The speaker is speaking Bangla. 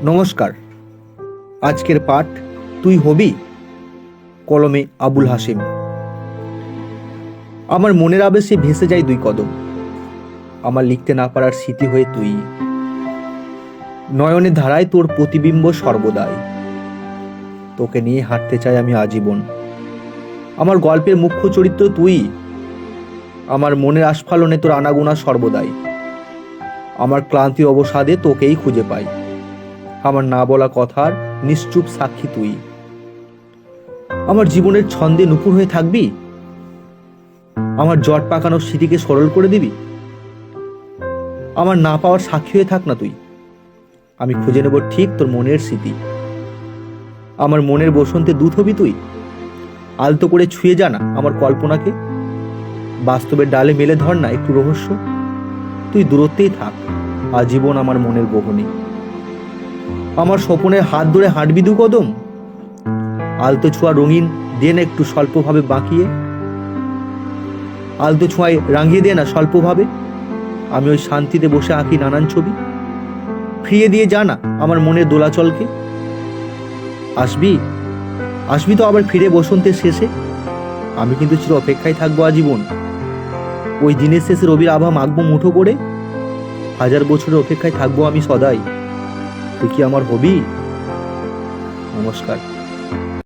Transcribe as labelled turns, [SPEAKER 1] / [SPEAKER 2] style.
[SPEAKER 1] নমস্কার। আজকের পাঠ তুই হবি, কলমে আবুল হাসিম। আমার মনের আবেশে ভেসে যায় দুই কদম, আমার লিখতে না পারার স্মৃতি হয়ে তুই। নয়নের ধারায় তোর প্রতিবিম্ব সর্বদাই, তোকে নিয়ে হাঁটতে চাই আমি আজীবন। আমার গল্পের মুখ্য চরিত্র তুই, আমার মনের আস্ফালনে তোর আনাগোনা সর্বদাই। আমার ক্লান্তির অবসাদে তোকেই খুঁজে পাই, আমার না বলা কথার নিশ্চুপ সাক্ষী তুই। আমার জীবনের ছন্দে নুপুর হয়ে থাকবি, আমার জট পাকানো স্মৃতিকে সরল করে দিবি। আমার না পাওয়ার সাক্ষী হয়ে থাক না তুই, আমি খুঁজে নেব ঠিক তোর মনের স্মৃতি। আমার মনের বসন্তে দূত হবি তুই, আলতো করে ছুঁয়ে জানা আমার কল্পনাকে। বাস্তবের ডালে মেলে ধর না একটু রহস্য, তুই দূরত্বেই থাক আজীবন আমার মনের গহনে। আমার স্বপনের হাত ধরে হাঁটবি দু কদম, আলতো ছোঁয়া রঙিন দে না একটু স্বল্পভাবে বাঁকিয়ে। আলতো ছোঁয়ায় রাঙিয়ে দে না স্বল্পভাবে, আমি ওই শান্তিতে বসে আঁকি নানান ছবি। ফিরিয়ে দিয়ে জানা আমার মনের দোলাচলকে। আসবি আসবি তো আবার ফিরে বসন্তের শেষে, আমি কিন্তু চির অপেক্ষায় থাকবো আজীবন। ওই দিনের শেষে রবির আভা মাখবো মুঠো করে, হাজার বছরের অপেক্ষায় থাকবো আমি সদাই। তুই কি আমার হবি? নমস্কার।